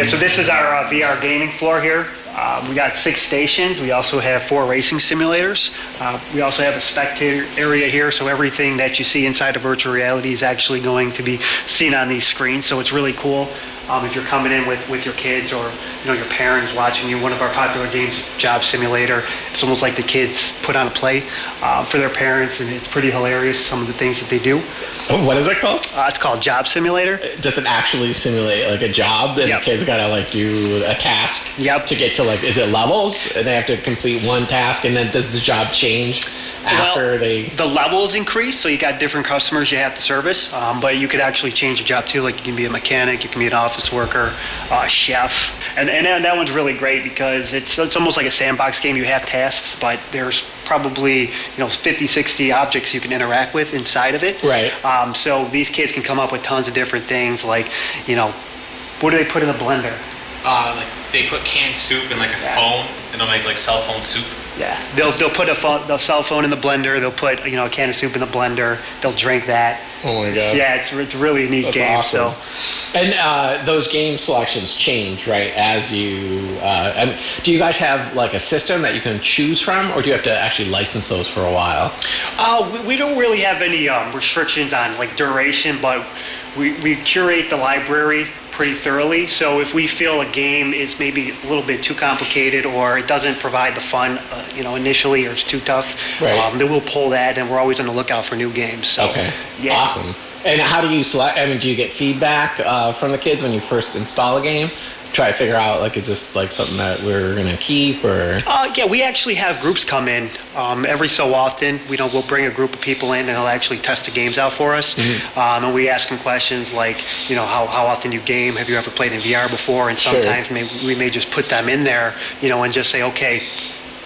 Yeah, so this is our VR gaming floor here. We got 6 stations. We also have 4 racing simulators. We also have a spectator area here, so everything that you see inside of virtual reality is actually going to be seen on these screens. So it's really cool if you're coming in with your kids or your parents watching you. One of our popular games is Job Simulator. It's almost like the kids put on a play for their parents, and it's pretty hilarious, some of the things that they do. What is it called? It's called Job Simulator. Does it actually simulate like a job that the kids gotta like do a task to get to, like, is it levels and they have to complete one task, and then does the job change after the levels increase? So you got different customers you have to service, but you could actually change your job too. Like you can be a mechanic, you can be an office worker, a chef, and that one's really great because it's almost like a sandbox game. You have tasks, but there's probably 50, 60 objects you can interact with inside of it. Right. So these kids can come up with tons of different things, like what do they put in a blender? Like they put canned soup in like a phone, and they'll make like cell phone soup. Yeah, they'll put a cell phone in the blender. They'll put a can of soup in the blender. They'll drink that. Oh my god! Yeah, it's really a neat game. Awesome. So, and those game selections change, right? As you, do you guys have like a system that you can choose from, or do you have to actually license those for a while? We don't really have any restrictions on like duration, but we curate the library pretty thoroughly. So if we feel a game is maybe a little bit too complicated or it doesn't provide the fun, initially, or it's too tough, then we'll pull that, and we're always on the lookout for new games. So, okay, awesome. And how do you select? I mean, do you get feedback from the kids when you first install a game? Try to figure out, like, is this like something that we're gonna keep, or? Yeah, we actually have groups come in every so often. We'll bring a group of people in, and they'll actually test the games out for us. Mm-hmm. And we ask them questions like, how often you game? Have you ever played in VR before? And sometimes we may just put them in there, and just say, okay,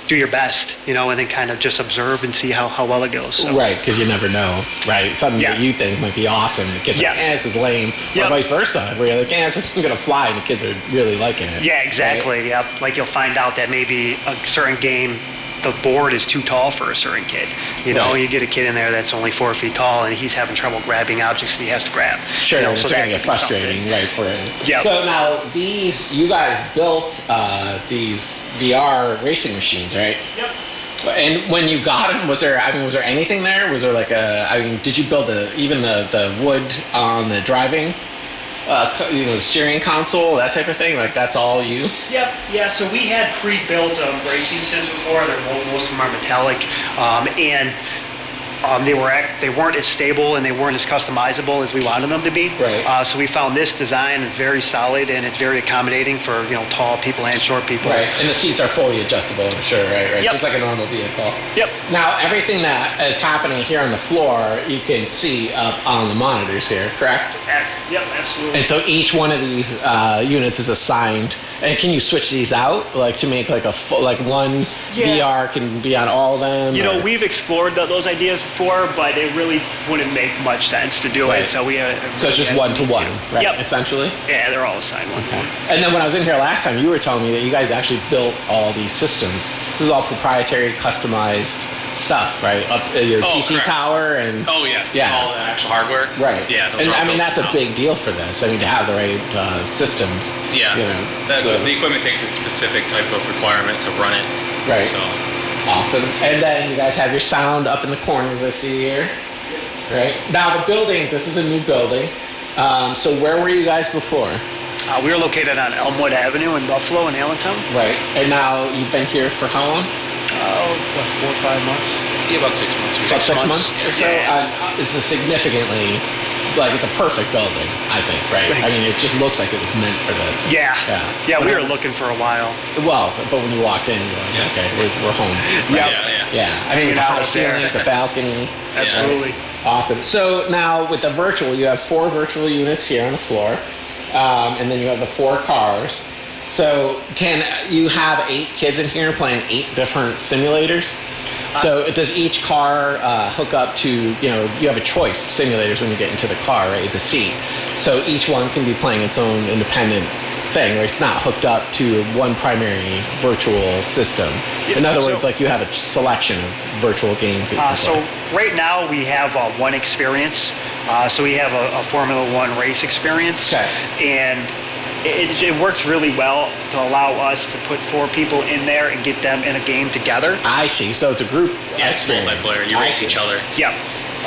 do your best, and then kind of just observe and see how well it goes. So. Right, because you never know, right? Something that you think might be awesome, the kids are like, this is lame, or vice versa, where you're like, this isn't going to fly, and the kids are really liking it. Yeah, exactly, right? Yep. Like you'll find out that maybe a certain game, the board is too tall for a certain kid. You get a kid in there that's only 4 feet tall, and he's having trouble grabbing objects that he has to grab. Sure, so that can get frustrating, right, for him. Yep. So now you guys built these VR racing machines, right? Yep. And when you got them, was there anything there? Was there like did you build even the wood on the driving? The steering console, that type of thing, like that's all you? Yep. Yeah. So we had pre-built racing sims before. Most of them are metallic, and they weren't as stable and they weren't as customizable as we wanted them to be. Right. So we found this design is very solid and it's very accommodating for tall people and short people. Right. And the seats are fully adjustable, I'm sure. Right. Yep. Just like a normal vehicle. Yep. Now everything that is happening here on the floor, you can see up on the monitors here, correct? Yep, absolutely. And so each one of these units is assigned. And can you switch these out, like to make like one VR can be on all of them? We've explored those ideas before, but it really wouldn't make much sense to do it. So so it's just one-to-one, right? Yep. Essentially. Yeah, they're all assigned one-to-one. And then when I was in here last time, you were telling me that you guys actually built all these systems. This is all proprietary, customized stuff, right? Up your PC correct. Tower and all the actual hardware. Right. Yeah. And I mean that's a big deal for this. I mean to have the right systems. Yeah. The equipment takes a specific type of requirement to run it. Right. So awesome. And then you guys have your sound up in the corners I see here. Right. Now the building. This is a new building. So where were you guys before? We were located on Elmwood Avenue in Buffalo in Allentown. Right. And now you've been here for how long? 4 or 5 months. Yeah, about 6 months. About 6 months or so? This is significantly, it's a perfect building, I think, right? Thanks. I mean, it just looks like it was meant for this. Yeah, we were looking for a while. Well, but when you walked in, you're like, okay, we're home. Right? Yeah. I mean, with the high ceilings, the balcony. Absolutely. Awesome. So now with the virtual, you have 4 virtual units here on the floor, and then you have the 4 cars. So can you have 8 kids in here playing 8 different simulators? So does each car hook up to, you have a choice of simulators when you get into the car, right, the seat. So each one can be playing its own independent thing, right? It's not hooked up to one primary virtual system. In other words, like you have a selection of virtual games that you can play. So right now we have one experience. So we have a Formula One race experience. Okay. And it works really well to allow us to put 4 people in there and get them in a game together. I see. So it's a group Yeah, it's experience. multiplayer. You race each other. Yep.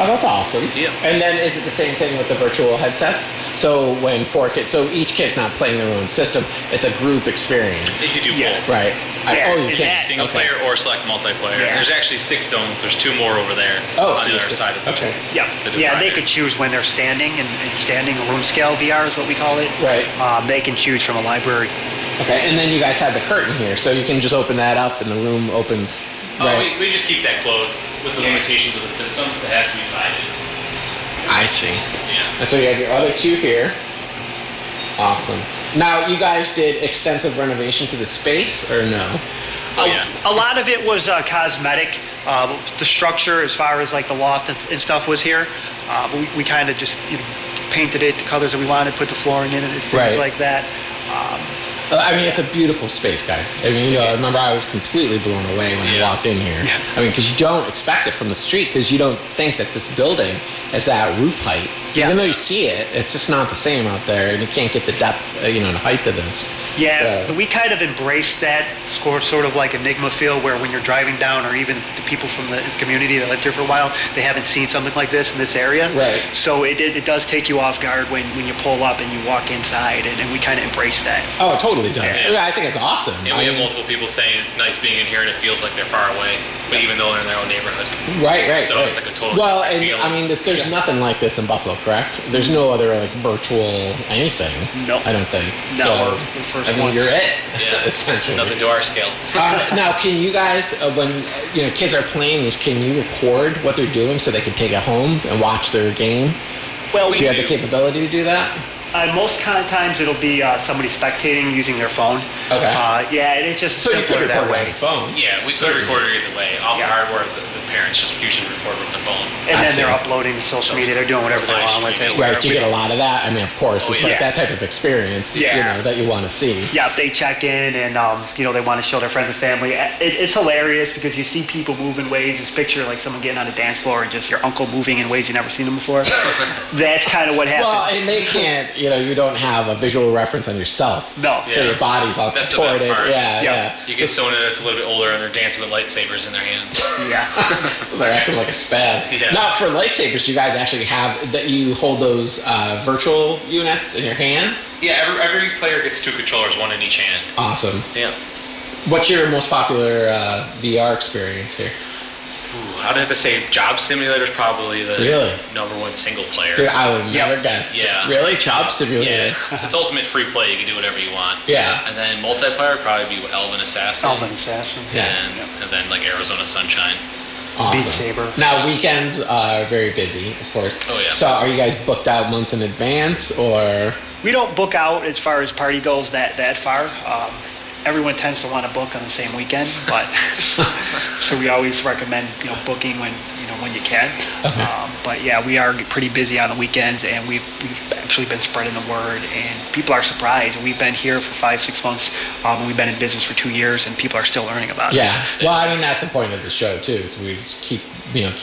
Oh, that's awesome. Yeah. And then is it the same thing with the virtual headsets? So when 4 kids, so each kid's not playing their own system, it's a group experience. You can do Yes. both. Right. Yeah, You and can. that- Single player or select multiplayer. Yeah. There's actually 6 zones. There's 2 more over there Oh, on so the it's other just- side of the okay. Yeah, the yeah. They divider. could choose when they're standing and standing. Room scale VR is what we call it. Right. They can choose from a library. Okay. And then you guys have the curtain here, so you can just open that up and the room opens. Oh, Right. we just keep that closed with the limitations of the systems. It has to be divided. I see. Yeah. And so you have your other 2 here. Awesome. Now, you guys did extensive renovation to the space, or no? Oh, yeah. A lot of it was cosmetic. The structure, as far as like the loft and stuff, was here. But we kind of just painted it the colors that we wanted, put the flooring in it, and things Right. like that. I mean, it's a beautiful space, guys. I mean, I remember I was completely blown away when I Yeah. walked in here. I mean, because you don't expect it from the street, because you don't think that this building is that roof height. Yeah. Even though you see it, it's just not the same out there, and you can't get the depth, the height of this. Yeah, So- we kind of embraced that sort of like Enigma feel, where when you're driving down, or even the people from the community that lived here for a while, they haven't seen something like this in this area. Right. So it does take you off guard when you pull up and you walk inside, and we kind of embrace that. Oh, it totally does. Yeah. I think it's awesome. And I we have mean, multiple people saying it's nice being in here and it feels like they're far away, but even though they're in their own neighborhood. Right. So right. it's like a total Well, different and feeling. I mean, there's nothing like this in Buffalo, correct? There's no other like virtual anything. No. I don't think. No, So, we're the first I mean, ones. you're it. Yeah. Essentially. Nothing to our scale. Now, can you guys, when kids are playing these, can you record what they're doing so they can take it home and watch their game? Well, Do you have the capability to do that? most times it'll be somebody spectating using their phone. Okay. Yeah, it is just So you could simpler that record it on way. your phone. Yeah, we could record it either way. Off Yeah. the hardware, the parents just usually record with the phone. And I then see. they're uploading to social media. They're doing whatever they Live want with it. streaming. Right, you get a lot of that. I mean, of course, Oh, it's yeah. like that type of experience, Yeah. that you want to see. Yeah, they check in and they want to show their friends and family. It's hilarious because you see people move in ways. Just picture like someone getting on a dance floor and just your uncle moving in ways you've never seen him before. That's kind of what happens. Well, and they can't, you don't have a visual reference on yourself. No. So Yeah. your body's all That's the best contorted. part. Yeah, Yeah. yeah. You get someone that's a little bit older and they're dancing with lightsabers in their hands. Yeah. So they're acting like a spaz. Yeah. Now, for lightsabers, you guys actually have that you hold those virtual units in your hands. Yeah, every player gets 2 controllers, 1 in each hand. Awesome. Yeah. What's your most popular VR experience here? Ooh, I'd have to say Job Simulator's probably the Really? #1 single player. Dude, I would have never guessed. Yeah. Really? Job Simulator? Yeah, it's ultimate free play. You can do whatever you want. Yeah. And then multiplayer would probably be Elven Assassin. Elven Assassin. Yeah. And then like Arizona Sunshine. Awesome. Beat Saber. Now, weekends are very busy, of course. Oh, yeah. So are you guys booked out months in advance, or? We don't book out as far as party goes that far. Everyone tends to want to book on the same weekend, but so we always recommend booking when you can. Okay. But yeah, we are pretty busy on the weekends, and we've actually been spreading the word, and people are surprised. We've been here for 5-6 months, and we've been in business for 2 years, and people are still learning about us. Yeah. Well, I mean, that's the point of the show too. Is we just keep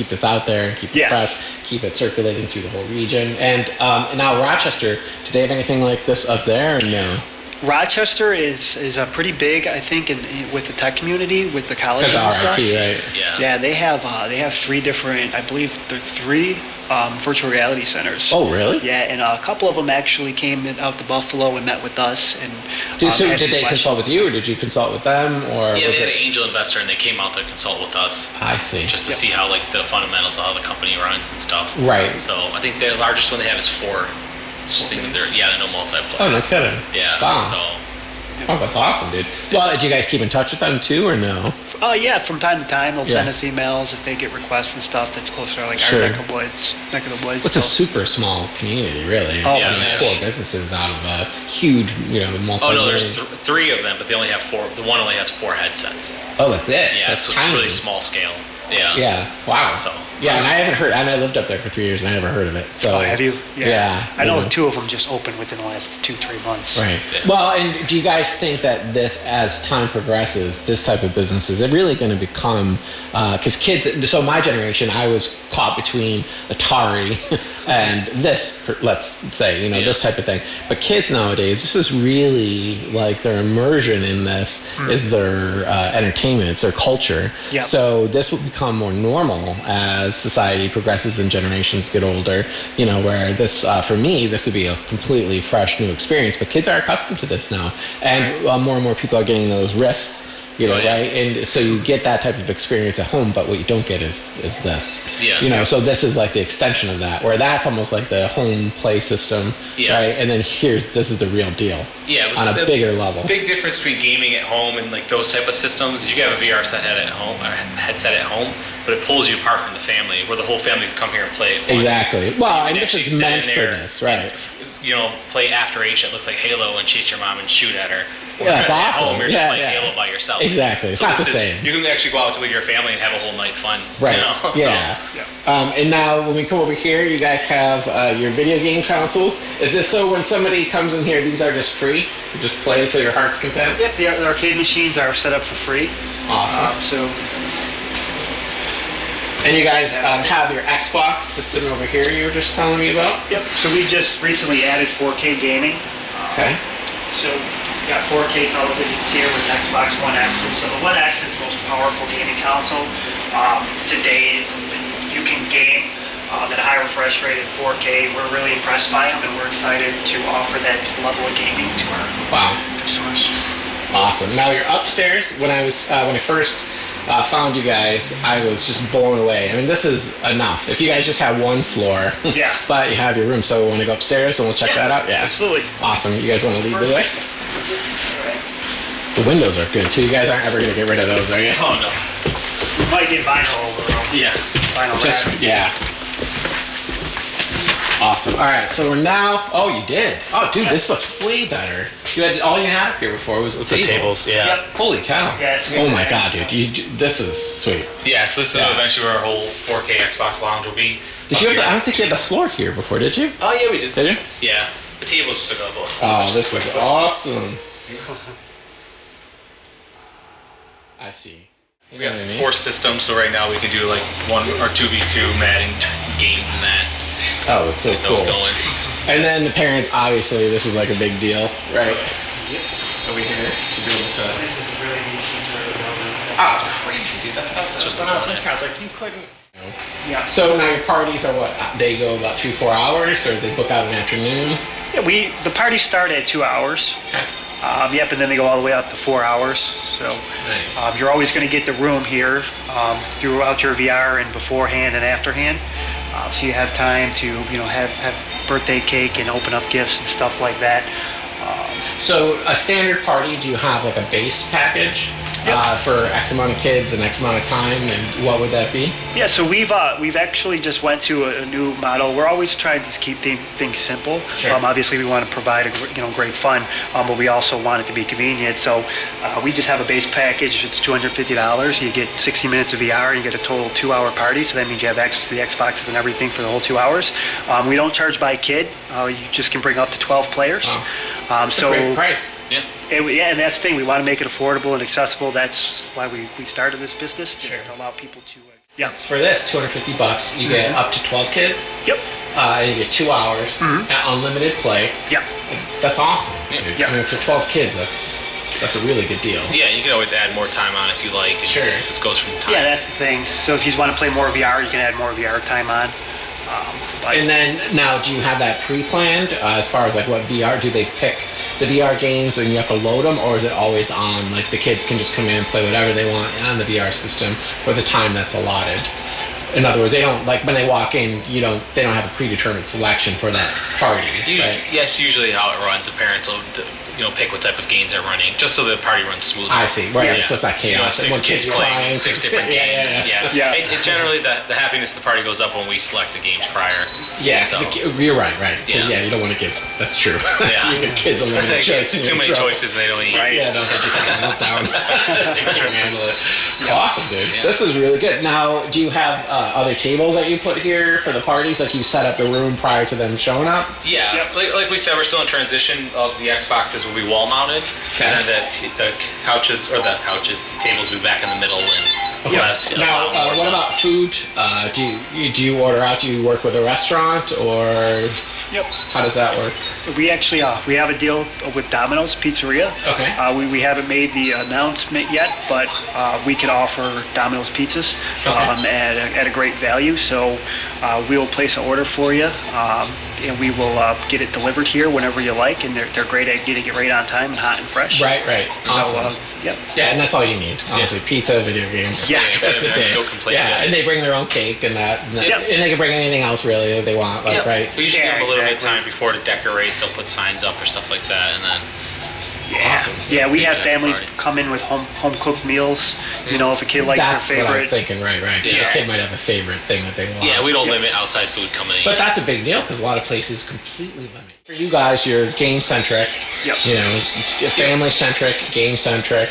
this out there and keep it Yeah. fresh, keep it circulating through the whole region. And now Rochester, do they have anything like this up there? Or no. Rochester is pretty big, I think, with the tech community, with the colleges and Because stuff. RIT, right? Yeah. Yeah, they have 3 different, I believe they're 3 virtual reality centers. Oh, really? Yeah, and a couple of them actually came out to Buffalo and met with us. And So asked did they questions consult with and you, or stuff. did you consult with them, or Yeah, was they had it? an angel investor and they came out to consult with us I see. just to Yep. see how like the fundamentals of how the company runs and stuff. Right. So I think the largest one they have is 4. Just think that they're no multiplayer. Oh, no kidding. Yeah. Wow. So Oh, that's awesome, dude. Well, do you guys keep in touch with them too, or no? Yeah, from time to time they'll send Yeah. us emails if they get requests and stuff that's closer to like Sure. our neck of the woods. It's a so- super small community, really. Oh, I mean, it's yeah. 4 businesses out of a huge, multi. oh no, there's 3 of them, but they only have 4. The one only has 4 headsets. Oh, that's it. Yeah, That's so it's tiny. really small scale. Yeah. Yeah. Wow. So. Yeah, and I haven't heard. And I lived up there for 3 years, and I never heard of it. So. Oh, have you? Yeah. I know 2 of them just opened within the last 2-3 months. Right. Yeah. Well, and do you guys think that this, as time progresses, this type of business is it really going to become? Because kids. So my generation, I was caught between Atari and this. Let's say, this type of thing. But kids nowadays, this is really like their immersion in this is their entertainment, it's their culture. Yep. So this will become more normal as society progresses and generations get older. Where this, for me, this would be a completely fresh new experience. But kids are accustomed to this now, and more and more people are getting those riffs. Right? And so you get that type of experience at home, but what you don't get is this. Yeah. So this is like the extension of that, where that's almost like the home play system, right? And then this is the real deal. Yeah, on a bigger level. Big difference between gaming at home and like those type of systems. You can have a VR headset at home, but it pulls you apart from the family, where the whole family can come here and play at once. Exactly. So well, you and can this actually is sit meant in for there this, right? And, play After Eight that looks like Halo and chase your mom and shoot at her. Yeah, that's at awesome. home, you're just playing Halo by yourself. Exactly. It's not the this same. You can actually go out with your family and have a whole night fun. Right. Yeah. And now when we come over here, you guys have your video game consoles. Is this so when somebody comes in here, these are just free? You just play until your heart's content? Yep, the arcade machines are set up for free. Awesome. And you guys have your Xbox system over here you were just telling me about? Yep. So we just recently added 4K gaming. Okay. So we got 4K televisions here with Xbox One X. So the One X is the most powerful gaming console to date. You can game at a high refresh rate at 4K. We're really impressed by them, and we're excited to offer that level of gaming to our customers. Awesome. Now you're upstairs. When I first found you guys, I was just blown away. I mean, this is enough. If you guys just have one floor, but you have your room, so we want to go upstairs and we'll check that out? Yeah. Absolutely. Awesome. You guys want to lead the way? The windows are good too. You guys aren't ever going to get rid of those, are you? Oh, no. We might get vinyl over them. Yeah. Vinyl wrap. Yeah. Awesome. All right, so we're now. Oh, you did. Oh, dude, this looks way better. All you had up here before was the tables. Yeah. Yep. Holy cow. Yeah, oh my god, dude. This is sweet. Yeah. So this is eventually where our whole 4K Xbox lounge will be. Did you have? I don't think you had the floor here before, did you? Oh yeah, we did. Did you? Yeah. The tables just took up. Oh, this is awesome. I see. We have 4 systems, so right now we can do like 1 or 2v2 Madden games and that. Oh, that's so Get cool. those going. And then the parents, obviously, this is like a big deal, right? Yep. Over here to be able to. This is a really neat feature of the building. Oh, it's crazy, dude. That's what I was thinking. I was like, you couldn't. Yeah. So now your parties are what? They go about 3-4 hours, or they book out an afternoon? Yeah, the parties start at 2 hours. Okay. Yep, and then they go all the way up to 4 hours. So Nice. You're always going to get the room here throughout your VR and beforehand and afterhand. So you have time to have birthday cake and open up gifts and stuff like that. So a standard party, do you have like a base package for X amount of kids and X amount of time, and what would that be? Yeah, so we've actually just went to a new model. We're always trying to keep things simple. Sure. Obviously, we want to provide great fun, but we also want it to be convenient. So we just have a base package. It's $250. You get 60 minutes of VR. You get a total 2-hour party. So that means you have access to the Xboxes and everything for the whole 2 hours. We don't charge by kid. You just can bring up to 12 players. Wow. So Great price. Yeah. and that's the thing. We want to make it affordable and accessible. That's why we started this business to allow people to. For this, $250, you get up to 12 kids. Yep. And you get 2 hours at unlimited play. Yep. That's awesome. Dude. Yeah. I mean, for 12 kids, that's a really good deal. Yeah, you can always add more time on if you like. And Sure. This goes from time. Yeah, that's the thing. So if you want to play more VR, you can add more VR time on. And then now, do you have that pre-planned as far as like what VR? Do they pick the VR games and you have to load them, or is it always on? Like the kids can just come in and play whatever they want on the VR system for the time that's allotted. In other words, they don't like when they walk in. They don't have a predetermined selection for that party. Usually, right? Yes, usually how it runs. The parents will pick what type of games they're running, just so the party runs smoothly. I see. Right. Yeah. So it's not chaos. Six One kids kid's playing crying, 6 different games. Yeah. And generally, the happiness of the party goes up when we select the games prior. Yeah, So, you're right. 'Cause, Yeah. you don't want to give. That's true. Yeah. You give kids a limited choice. too many choices and they don't eat. Yeah, no, they just have a meltdown. They can't handle it. Awesome, dude. Yeah. This is really good. Now, do you have other tables that you put here for the parties? Like you set up the room prior to them showing up? Yeah, like we said, we're still in transition. Of the Xboxes will be wall mounted, Okay. and then the tables will be back in the middle. And we'll have Now, what about food? Do you order out? Do you work with a restaurant, or Yep. how does that work? We actually we have a deal with Domino's Pizzeria. Okay. We haven't made the announcement yet, but we can offer Domino's pizzas Okay. at a great value. So we will place an order for you, and we will get it delivered here whenever you like. And they're great at getting it right on time and hot and fresh. Right. So Awesome. yep. Yeah, and that's all you need. Honestly, pizza, video games. Yeah. That's a day. No complaints. Yeah, and they bring their own cake and that, Yep. and they can bring anything else really if they want. Like, Yeah. right? We usually Yeah, give them a little bit of exactly. time before to decorate. They'll put signs up or stuff like that, and then Yeah. Awesome. Yeah, we have Yeah, families party. come in with home cooked meals. You know, if a kid likes That's their what I was favorite. thinking. Right. Yeah. The kid might have a favorite thing that they want. we don't limit outside food coming in. But that's a big deal because a lot of places completely limit. For you guys, you're game centric. Yep. You know, it's family centric, game centric.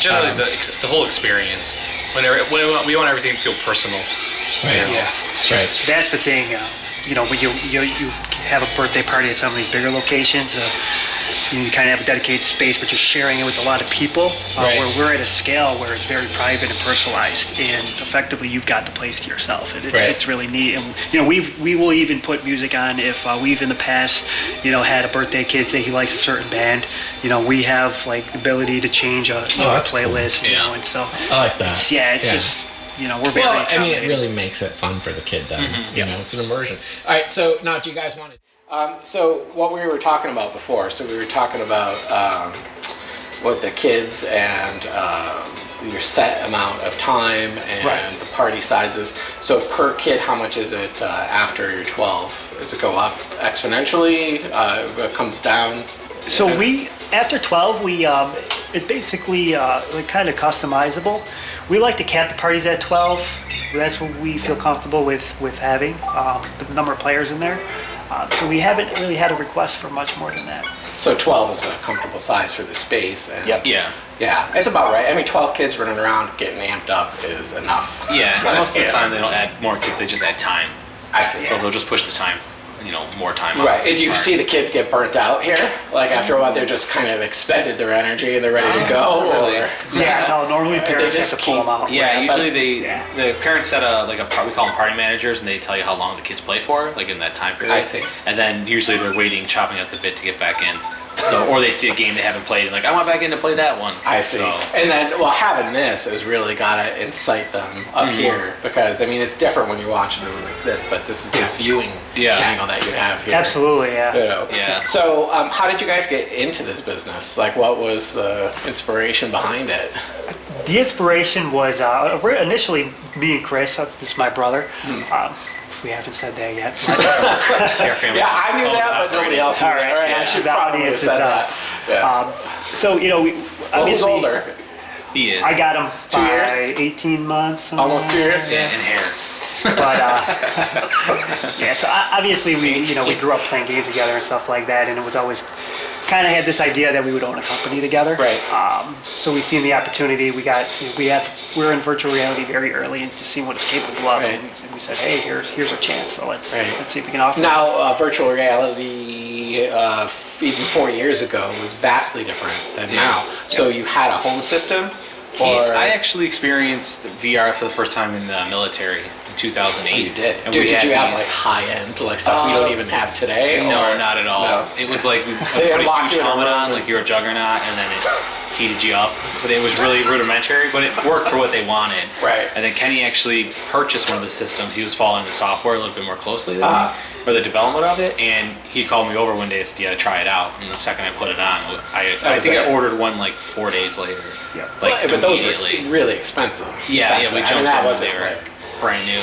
Generally, the whole experience. We want everything to feel personal. Right. Yeah. Right. That's the thing. When you have a birthday party at some of these bigger locations, you kind of have a dedicated space, but you're sharing it with a lot of people. Right. Where we're at a scale where it's very private and personalized, and effectively you've got the place to yourself. And it's really neat. And we will even put music on if we've in the past, had a birthday kid say he likes a certain band. We have like the ability to change a that's cool. playlist. Yeah. And so I like that. it's just. We're very Well, I mean, it accommodating. really makes it fun for the kid then. Mm-hmm. You know, it's an immersion. All right, so now do you guys want to... so what we were talking about before, we were talking about what the kids and your set amount of time and the party sizes. So per kid, how much is it after you're 12? Does it go up exponentially? It comes down? So after 12, it's basically like kind of customizable. We like to cap the parties at 12. That's what we feel comfortable with having the number of players in there. So we haven't really had a request for much more than that. So 12 is a comfortable size for the space. And Yeah. Yeah, it's about right. I mean, 12 kids running around getting amped up is enough. Yeah. Most of the time, they don't add more kids. They just add time. I see. So they'll just push the time. More time. Right. And do you see the kids get burnt out here? Like after a while, they're just kind of expended their energy and they're ready to go? really. Or? Yeah, no, normally They parents have just to pull them out. Yeah, Yeah, but- usually the parents set we call them party managers, and they tell you how long the kids play for, like in that time period. I see. And then usually they're waiting, chopping at the bit to get back in. So, or they see a game they haven't played, and like, I want back in to play that one. I see. So, And then, having this has really got to incite them up here because, I mean, it's different when you're watching it like this, but this is this viewing angle that you have here. Absolutely, yeah. You know? Yeah. So, how did you guys get into this business? Like, what was the inspiration behind it? The inspiration was initially me and Chris. This is my brother. We haven't said that yet. your family. Yeah, I knew that, but nobody else knew All that. right, Right? yeah, I should the probably have audience said is, that. Yeah. So we Well, who's obviously older? He is. I got him 2 by years? 18 months. Almost 2 years? Yeah, and hair. But so obviously we grew up playing games together and stuff like that, and it was always kind of had this idea that we would own a company together. Right. So we seen the opportunity. We were in virtual reality very early and just seeing what it's capable of. Right. And we said, hey, here's our chance. So let's see if we can offer. Now, virtual reality, even 4 years ago, was vastly different than now. So you had a home system, or I actually experienced VR for the first time in the military in 2008. Oh, you did. And Dude, we did had you have these- like high end like stuff we don't even have today? No, or- not at all. No. It was like we They put a locked huge you in a helmet room on, like you're a juggernaut, and then it heated you up. But it was really rudimentary, but it worked for what they wanted. Right. And then Kenny actually purchased one of the systems. He was following the software a little bit more closely than me, or the development of it, and he called me over one day and said, "Yeah, try it out." And the second I put it on, I think I ordered one like 4 days later. Yeah. Like but those were immediately. really expensive. Yeah, back yeah, we then. jumped that in when wasn't they were like. brand new.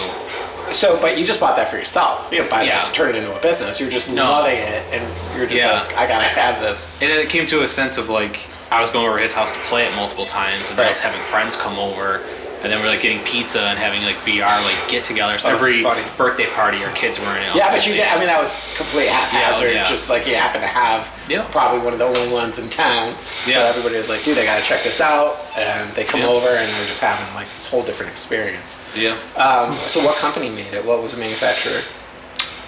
But you just bought that for yourself. You didn't buy that to turn it into a business. You're just loving it, and you're just like, I gotta have this. And then it came to a sense of like, I was going over to his house to play it multiple times, and then I was having friends come over, and then we're like getting pizza and having like VR like get-togethers. Every birthday party our kids were in. Yeah, but you did. I mean, that was complete haphazard. Just like you happen to have probably one of the only ones in town. So everybody was like, dude, I gotta check this out, and they come over and we're just having like this whole different experience. Yeah. So what company made it? What was the manufacturer?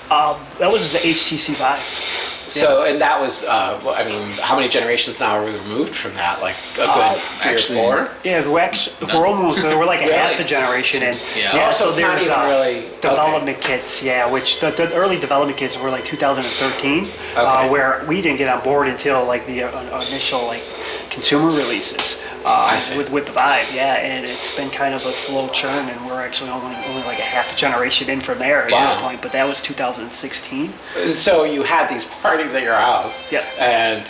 That was the HTC Vive. So, and that was, I mean, how many generations now are we removed from that? Like a good 3 or 4? Yeah, we're almost, we're like a half a generation in. So there's not even really development kits, which the early development kits were like 2013, where we didn't get on board until like the initial like consumer releases with the Vive, and it's been kind of a slow churn, and we're actually only like a half a generation in from there at this point, but that was 2016. And so you had these parties at your house, and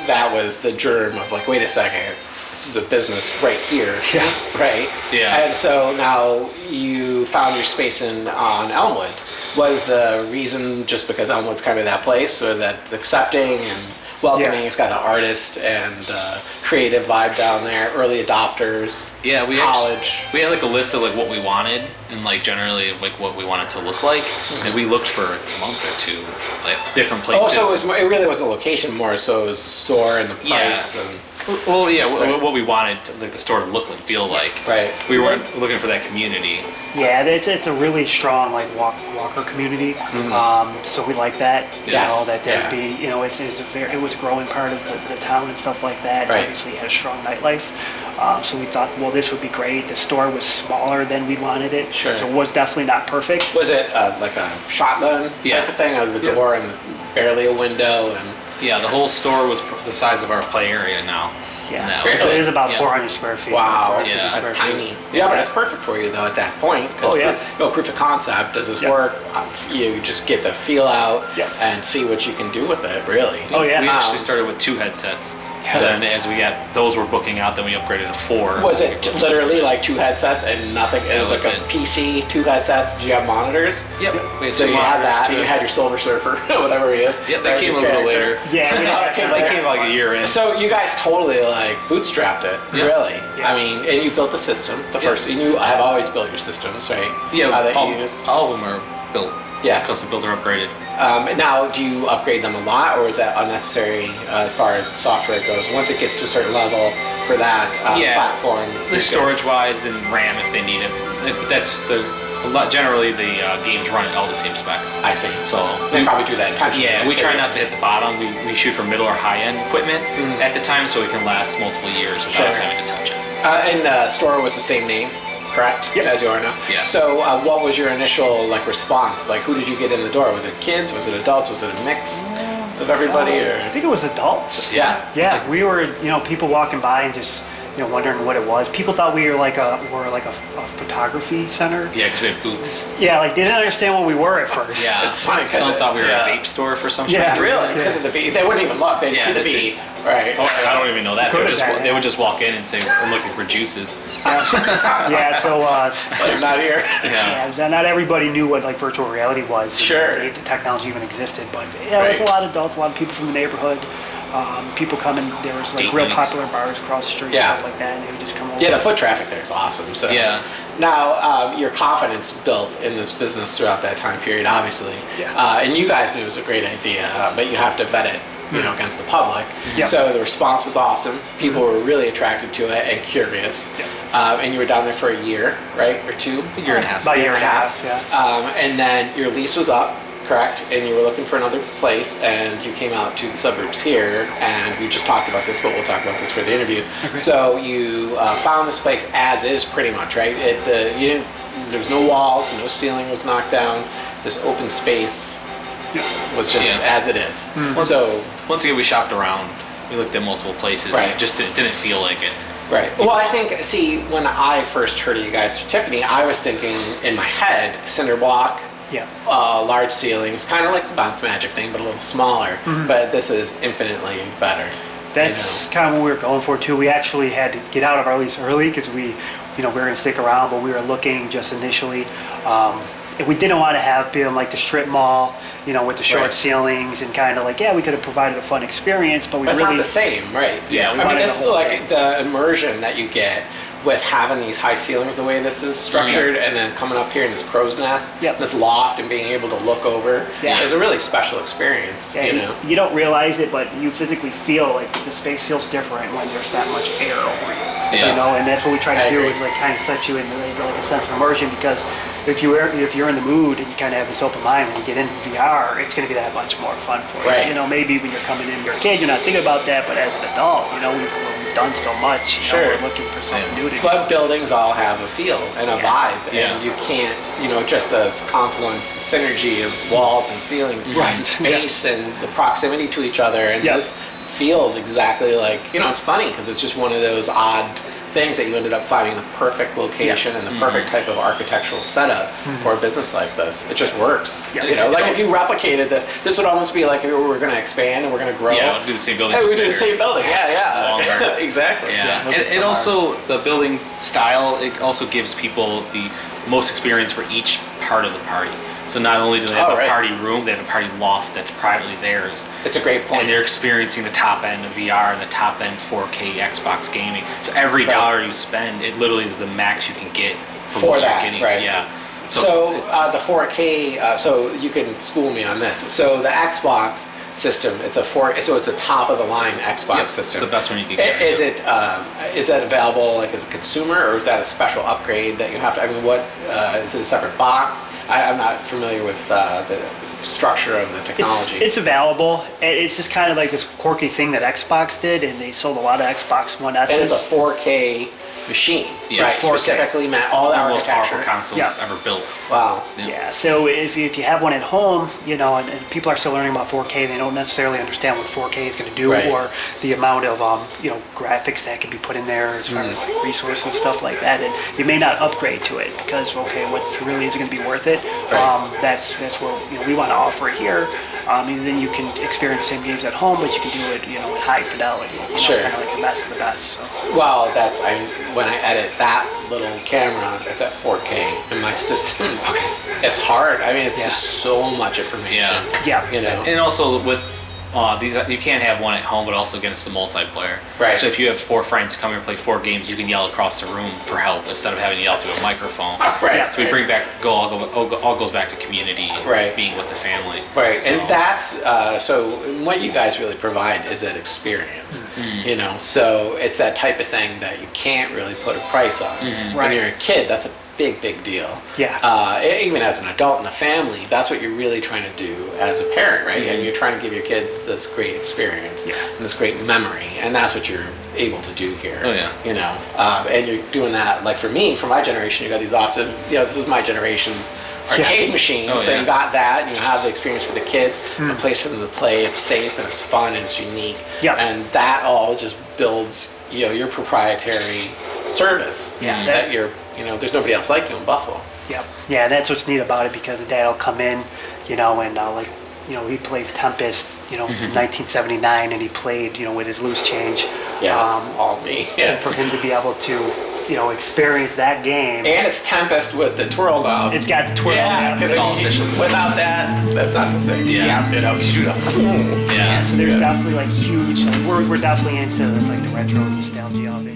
that was the germ of like, wait a second, this is a business right here, right? Yeah. And so now you found your space on Elmwood. Was the reason just because Elmwood's kind of that place, or that's accepting and welcoming? It's got an artist and creative vibe down there, early adopters. Yeah, college. We had like a list of like what we wanted and like generally like what we wanted to look like, and we looked for a month or two, like different places. Oh, so it really wasn't the location more, so it was the store and the price. And well, what we wanted like the store to look and feel like. Right. We weren't looking for that community. Yeah, it's a really strong like walker community. So we like that. You know, that there'd be, you know, it was a growing part of the town and stuff like that. Right. Obviously, it had a strong nightlife. So we thought, well, this would be great. The store was smaller than we wanted it, so it was definitely not perfect. Was it like a shotgun type of thing? The door and barely a window and. Yeah, the whole store was the size of our play area now. Yeah, so it is about 400 square feet. Wow, that's tiny. Yeah, but it's perfect for you though at that point. Proof of concept. Does this work? You just get the feel out and see what you can do with it. Really. We actually started with 2 headsets. Then as we got those were booking out, then we upgraded to 4. Was it just literally like 2 headsets and nothing? It was like a PC, 2 headsets. Did you have monitors? Yep. So you had that, and you had your Silver Surfer, whatever he is. Yep, that came a little later. Yeah, they came like a year in. So you guys totally like bootstrapped it, really. I mean, and you built the system, the first. And you have always built your systems, right? Yeah, all of them are built. Yeah, custom built or upgraded. Now, do you upgrade them a lot, or is that unnecessary as far as software goes? Once it gets to a certain level for that platform, storage-wise and RAM if they need it. Generally the games run at all the same specs. I see. So they probably do that intentionally. Yeah, we try not to hit the bottom. We shoot for middle or high-end equipment at the time, so it can last multiple years without us having to touch it. And the store was the same name, correct? Yep. As you are now? Yeah. So what was your initial response? Like, who did you get in the door? Was it kids? Was it adults? Was it a mix of everybody? Or I think it was adults. Yeah? Yeah, we were, people walking by and just, wondering what it was. People thought we were like a photography center. Yeah, because we had booths. Yeah, like they didn't understand what we were at first. Yeah, it's funny because some thought we were a vape store for something. Yeah, really, because of the V. They wouldn't even look. They'd see the V. Right. Oh, I don't even know that. They would just walk in and say, "I'm looking for juices." Yeah. So. Like, not here. Yeah. Not everybody knew what virtual reality was. Sure. The technology even existed, but there's a lot of adults, a lot of people from the neighborhood. People coming. There was real popular bars across the street, stuff like that, and they would just come over. Yeah, the foot traffic there is awesome. So now your confidence built in this business throughout that time period, obviously. Yeah. And you guys knew it was a great idea, but you have to vet it. Against the public. Yep. So the response was awesome. People were really attracted to it and curious. Yep. And you were down there for a year, right? Or 2? A year and a half. About a year and a half, yeah. And then your lease was up, correct? And you were looking for another place, and you came out to the suburbs here, and we just talked about this, but we'll talk about this for the interview. Okay. So you found this place as is, pretty much, right? There was no walls, no ceiling was knocked down. This open space was just as it is. So once again, we shopped around. We looked at multiple places. Right. And it didn't feel like it. Right. Well, I think, when I first heard of you guys through Tiffany, I was thinking in my head, cinder block, large ceilings, kind of like the Bounce Magic thing, but a little smaller. But this is infinitely better. That's kind of what we were going for too. We actually had to get out of our lease early because we were going to stick around, but we were looking just initially. we didn't want to have being like the strip mall, with the short Right. ceilings and kind of like, we could have provided a fun experience, but we But it's really not the same, right? Yeah, I mean, wanted this the is whole like thing. the immersion that you get with having these high ceilings the way this is structured, and then coming up here in this crow's nest, Yep. this loft, and being able to look over. Yeah. Is a really special experience. Yeah, you know. you don't realize it, but you physically feel like the space feels different when there's that much air over you. Yes. And that's what we try I to do agree. is like kind of set you in like a sense of immersion, because if you're in the mood and you kind of have this open mind when you get into VR, it's going to be that much more fun for you. Right. Maybe when you're coming in, you're a kid, you're not thinking about that, but as an adult, we've done so much. Sure. We're looking for something new to do. But buildings all have a feel and a Yeah. vibe, Yeah. and you can't, just a confluence, synergy of walls and ceilings, Right. and space, and the proximity to each other, and Yep. this feels exactly like, it's funny because it's just one of those odd things that you ended up finding the perfect location and the perfect type of architectural setup for a business like this. It just works. Yeah. Like if you replicated this would almost be like if we were going to expand and we're going to grow. Yeah, we'll do the same building. Hey, we do the same building. Yeah. Longer. Exactly. Yeah, look at and from also the building style, it also gives people the most experience for each part of the party. So not only do they have Oh, a right. party room, they have a party loft that's privately theirs. It's a great point. And they're experiencing the top end of VR and the top end 4K Xbox gaming. So every Right. dollar you spend, it literally is the max you can get For what that, you're getting. right. Yeah. So the 4K, so you can school me on this. So the Xbox system, it's a top of the line Xbox Yep, system. it's the best one you can get. Is that available like as a consumer, or is that a special upgrade that you have to? I mean, what is it a separate box? I'm not familiar with the structure of the technology. It's available. It's just kind of like this quirky thing that Xbox did, and they sold a lot of Xbox One S's. and it's a 4K machine, Yeah, right? 4K. Specifically meant all the One of the most powerful architecture. consoles Yeah. ever built. Wow. Yeah, so if you have one at home, and people are still learning about 4K, they don't necessarily understand what 4K is going to do, Right. or the amount of graphics that can be put in there as far as like resources, stuff like that. And you may not upgrade to it because what's really is going to be worth it. Right. That's where we want to offer it here. And then you can experience the same games at home, but you can do it at high fidelity. Sure. Kind of like the best of the best. So. Well, when I edit that little camera, it's at 4K, and my system, it's hard. I mean, it's Yeah. just so much information. Yeah. And also with these, you can't have one at home, but also against the multiplayer. Right. So if you have 4 friends come here and play 4 games, you can yell across the room for help instead of having to yell through a microphone. Right. Yeah. So we bring back all goes back to community and Right. being with the family. Right, So- and that's so what you guys really provide is that experience. So it's that type of thing that you can't really put a price on. When Right. you're a kid, that's a big deal. Yeah. Even as an adult in a family, that's what you're really trying to do as a parent, right? And you're trying to give your kids this great experience and this great memory, and that's what you're able to do here. Oh, yeah. And you're doing that. Like for me, for my generation, you got these awesome. This is my generation's arcade machines. Oh, So yeah. you got that, and you have the experience for the kids, a place for them to play. It's safe and it's fun and it's unique. Yeah. And that all just builds your proprietary service. Yeah. That you're there's nobody else like you in Buffalo. Yep. Yeah, that's what's neat about it, because the dad will come in, and he plays Tempest, from 1979, and he played, with his loose change. Yeah, that's all me. And Yeah. for him to be able to, experience that game. And it's Tempest with the twirl knob. It's got the twirl. Yeah, because all official. without that, that's not the same. Yeah. Shoot up. Yeah. So there's definitely huge. We're definitely into the retro nostalgia of it.